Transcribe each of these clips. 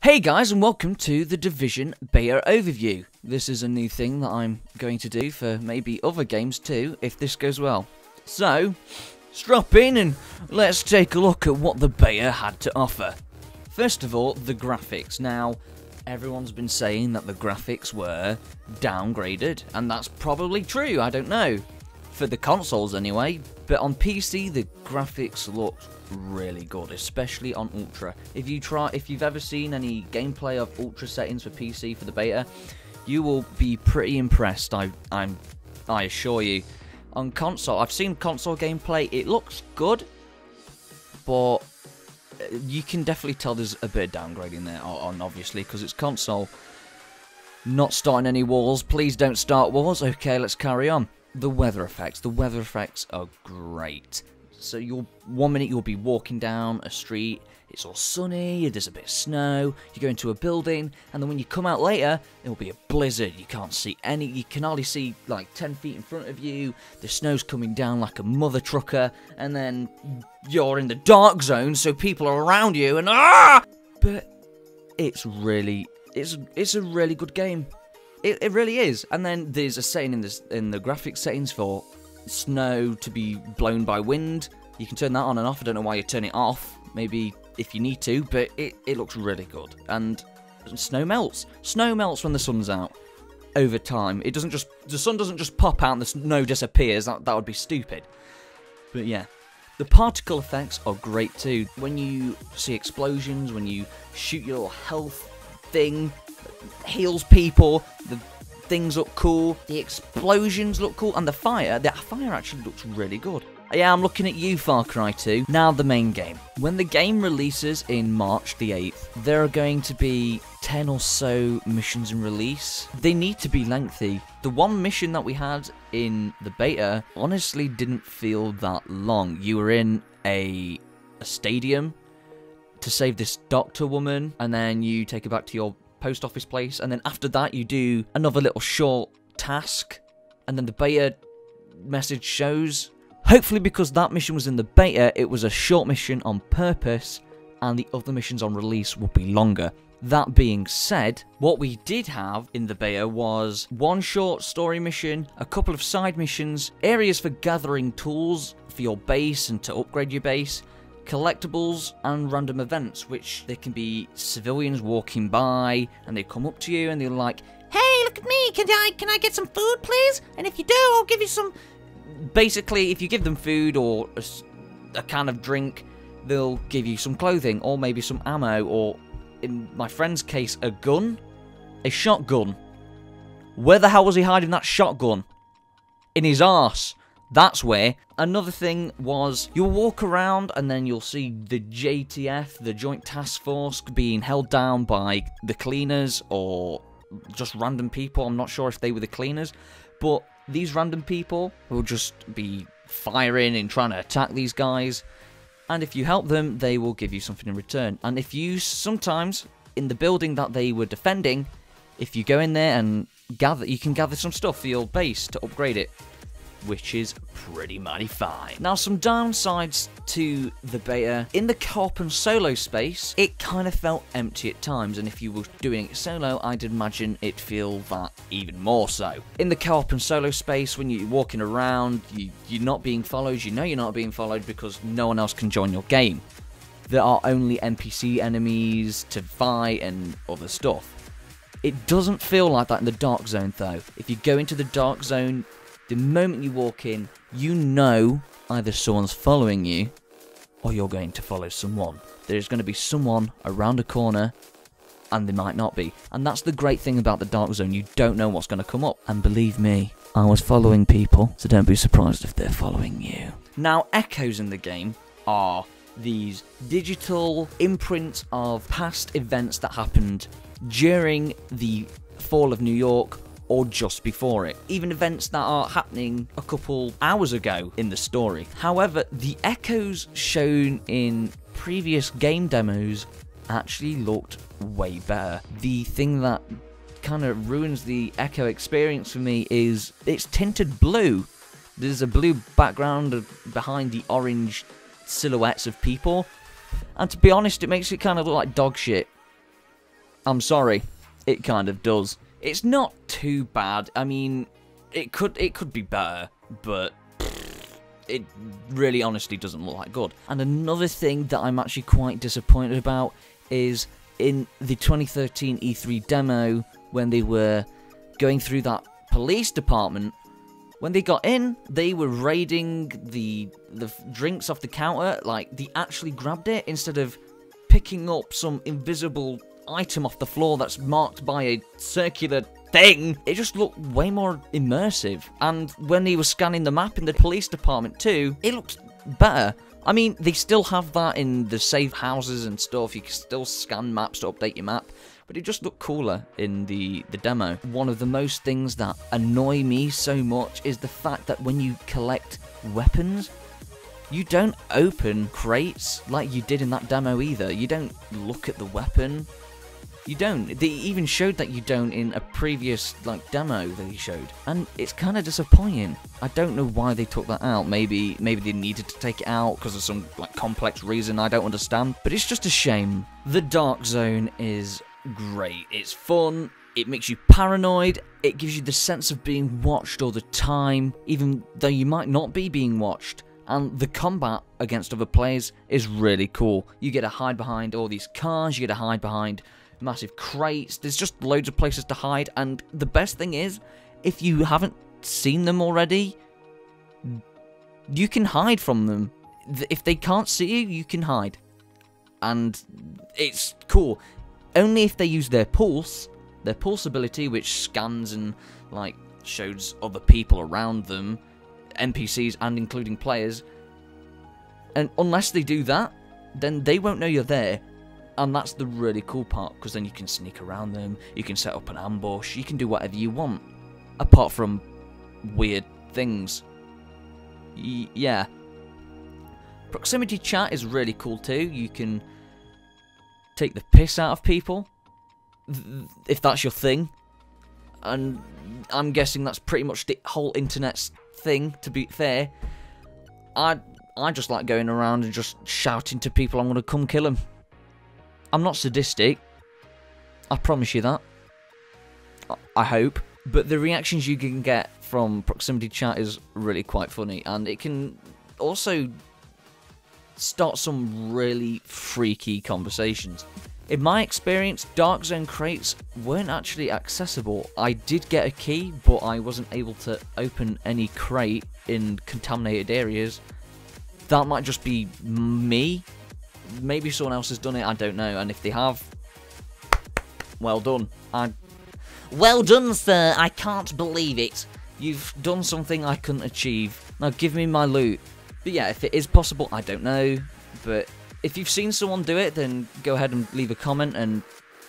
Hey guys, and welcome to the Division Beta Overview. This is a new thing that I'm going to do for maybe other games too, if this goes well. So, strap in and let's take a look at what the beta had to offer. First of all, the graphics. Now, everyone's been saying that the graphics were downgraded, and that's probably true, I don't know. For the consoles anyway, but on PC the graphics look really good, especially on Ultra. If you've ever seen any gameplay of Ultra settings for PC for the beta, you will be pretty impressed, I assure you. On console, I've seen console gameplay, it looks good, but you can definitely tell there's a bit of downgrading there, obviously, because it's console. Not starting any wars, please don't start wars. Okay, let's carry on. The weather effects. The weather effects are great. So one minute you'll be walking down a street, it's all sunny, there's a bit of snow, you go into a building, and then when you come out later, it'll be a blizzard. You can't see any, you can hardly see like 10 feet in front of you, the snow's coming down like a mother trucker, and then you're in the dark zone, so people are around you, and but it's a really good game. It really is. And then there's a setting in the graphics settings for snow to be blown by wind. You can turn that on and off. I don't know why you turn it off. Maybe if you need to, but it looks really good. And snow melts. Snow melts when the sun's out. Over time, the sun doesn't just pop out and the snow disappears. That would be stupid. But yeah. The particle effects are great too. When you see explosions, when you shoot your health thing, heals people, the things look cool, the explosions look cool, and the fire actually looks really good. Yeah, I'm looking at you, Far Cry 2. Now the main game. When the game releases in March the 8th, there are going to be 10 or so missions in release. They need to be lengthy. The one mission that we had in the beta honestly didn't feel that long. You were in a stadium to save this doctor woman, and then you take her back to your post office place, and then after that you do another little short task, and then the beta message shows. Hopefully, because that mission was in the beta, it was a short mission on purpose, and the other missions on release will be longer. That being said, what we did have in the beta was one short story mission, a couple of side missions, areas for gathering tools for your base and to upgrade your base, collectibles, and random events, which they can be civilians walking by, and they come up to you and they're like, "Hey, look at me, can I get some food, please? And if you do, I'll give you some." Basically, if you give them food or a can of drink, they'll give you some clothing, or maybe some ammo, or in my friend's case, a gun? A shotgun. Where the hell was he hiding that shotgun? In his arse. That's where. Another thing was, you'll walk around and then you'll see the JTF, the Joint Task Force, being held down by the cleaners or just random people. I'm not sure if they were the cleaners, but these random people will just be firing and trying to attack these guys. And if you help them, they will give you something in return. And if you sometimes, in the building that they were defending, if you go in there and gather, you can gather some stuff for your base to upgrade it, which is pretty mighty fine. Now, some downsides to the beta. In the co-op and solo space, it kind of felt empty at times, and if you were doing it solo, I'd imagine it'd feel that even more so. In the co-op and solo space, when you're walking around, you're not being followed, you know you're not being followed because no one else can join your game. There are only NPC enemies to fight and other stuff. It doesn't feel like that in the dark zone, though. If you go into the dark zone, the moment you walk in, you know either someone's following you or you're going to follow someone. There's going to be someone around a corner, and they might not be. And that's the great thing about the dark zone. You don't know what's going to come up. And believe me, I was following people, so don't be surprised if they're following you. Now, echoes in the game are these digital imprints of past events that happened during the fall of New York, or just before it. Even events that are happening a couple hours ago in the story. However, the echoes shown in previous game demos actually looked way better. The thing that kind of ruins the echo experience for me is it's tinted blue. There's a blue background behind the orange silhouettes of people, and to be honest, it makes it kind of look like dog shit. I'm sorry, it kind of does. It's not too bad. I mean, it could be better, but it really honestly doesn't look that good. And another thing that I'm actually quite disappointed about is in the 2013 E3 demo, when they were going through that police department, when they got in, they were raiding the drinks off the counter. Like, they actually grabbed it instead of picking up some invisible item off the floor that's marked by a circular thing. It just looked way more immersive. And when they were scanning the map in the police department too, it looked better. I mean, they still have that in the safe houses and stuff. You can still scan maps to update your map, but it just looked cooler in the demo. One of the most things that annoy me so much is the fact that when you collect weapons, you don't open crates like you did in that demo either. You don't look at the weapon. You don't. They even showed that you don't in a previous demo that he showed, and it's kind of disappointing. I don't know why they took that out. Maybe they needed to take it out because of some complex reason I don't understand. But it's just a shame. The Dark Zone is great. It's fun. It makes you paranoid. It gives you the sense of being watched all the time, even though you might not be being watched. And the combat against other players is really cool. You get to hide behind all these cars. You get to hide behind massive crates. There's just loads of places to hide, and the best thing is, if you haven't seen them already, you can hide from them. If they can't see you, you can hide, and it's cool. Only if they use their pulse ability, which scans and shows other people around them, NPCs and including players, and unless they do that, then they won't know you're there. And that's the really cool part, because then you can sneak around them, you can set up an ambush, you can do whatever you want, apart from weird things. Yeah. Proximity chat is really cool too. You can take the piss out of people, if that's your thing. And I'm guessing that's pretty much the whole internet's thing, to be fair. I just like going around and just shouting to people I'm going to come kill them. I'm not sadistic, I promise you that. I hope. But the reactions you can get from proximity chat is really quite funny, and it can also start some really freaky conversations. In my experience, Dark Zone crates weren't actually accessible. I did get a key, but I wasn't able to open any crate in contaminated areas. That might just be me. Maybe someone else has done it, I don't know. And if they have, well done. Well done, sir. I can't believe it. You've done something I couldn't achieve. Now give me my loot. But yeah, if it is possible, I don't know. But if you've seen someone do it, then go ahead and leave a comment and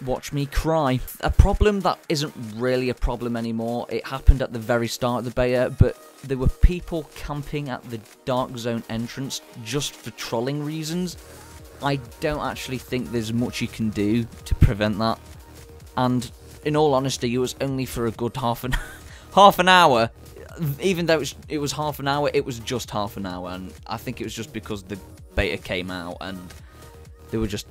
watch me cry. A problem that isn't really a problem anymore. It happened at the very start of the beta, but there were people camping at the Dark Zone entrance just for trolling reasons. I don't actually think there's much you can do to prevent that. And in all honesty, it was only for a good half an hour. Even though it was half an hour, it was just half an hour, and I think it was just because the beta came out and they were just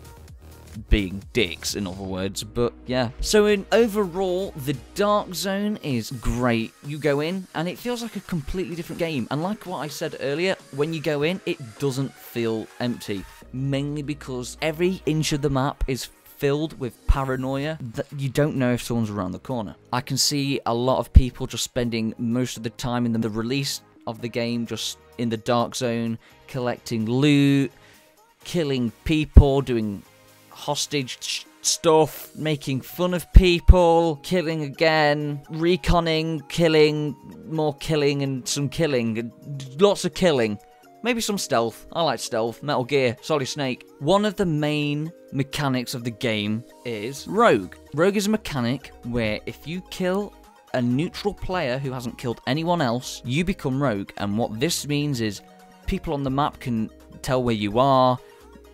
being dicks, in other words. But yeah, so in overall, the Dark Zone is great. You go in and it feels like a completely different game, and like what I said earlier, when you go in, it doesn't feel empty, mainly because every inch of the map is filled with paranoia that you don't know if someone's around the corner. I can see a lot of people just spending most of the time in the release of the game just in the Dark Zone, collecting loot, killing people, doing hostage stuff, making fun of people, killing again, reconning, killing, more killing, and some killing, lots of killing. Maybe some stealth. I like stealth. Metal Gear, Solid Snake. One of the main mechanics of the game is Rogue. Rogue is a mechanic where if you kill a neutral player who hasn't killed anyone else, you become Rogue. And what this means is people on the map can tell where you are,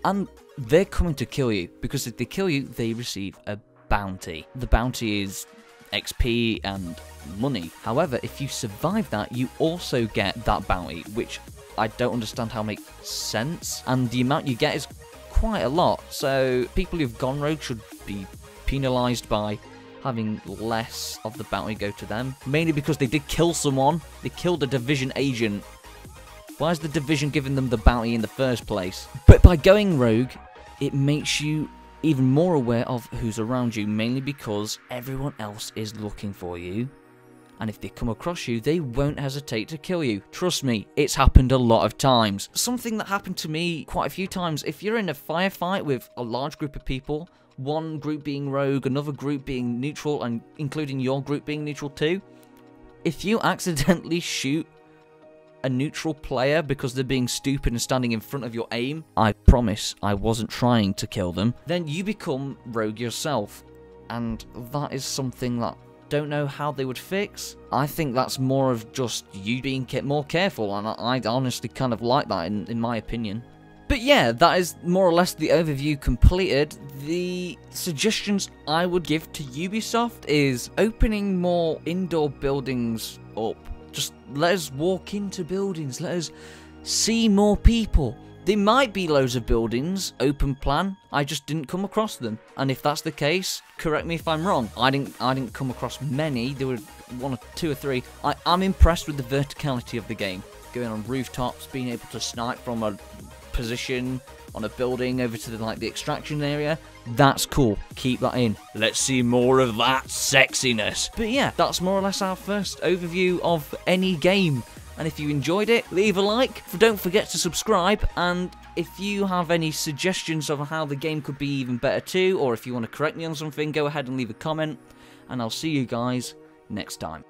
and they're coming to kill you, because if they kill you, they receive a bounty. The bounty is XP and money. However, if you survive that, you also get that bounty, which I don't understand how it makes sense, and the amount you get is quite a lot. So people who've gone rogue should be penalised by having less of the bounty go to them. Mainly because they did kill someone. They killed a Division agent. Why is the Division giving them the bounty in the first place? But by going rogue, it makes you even more aware of who's around you, mainly because everyone else is looking for you. And if they come across you, they won't hesitate to kill you. Trust me, it's happened a lot of times. Something that happened to me quite a few times, if you're in a firefight with a large group of people, one group being rogue, another group being neutral, and including your group being neutral too, if you accidentally shoot a neutral player because they're being stupid and standing in front of your aim, I promise I wasn't trying to kill them, then you become rogue yourself. And that is something that don't know how they would fix. I think that's more of just you being more careful, and I honestly kind of like that in my opinion. But yeah, that is more or less the overview completed. The suggestions I would give to Ubisoft is opening more indoor buildings up. Just let us walk into buildings, let us see more people. There might be loads of buildings, open plan, I just didn't come across them. And if that's the case, correct me if I'm wrong. I didn't come across many, there were one or two or three. I'm impressed with the verticality of the game. Going on rooftops, being able to snipe from a position on a building over to the extraction area. That's cool, keep that in. Let's see more of that sexiness. But yeah, that's more or less our first overview of any game. And if you enjoyed it, leave a like. Don't forget to subscribe. And if you have any suggestions of how the game could be even better too, or if you want to correct me on something, go ahead and leave a comment. And I'll see you guys next time.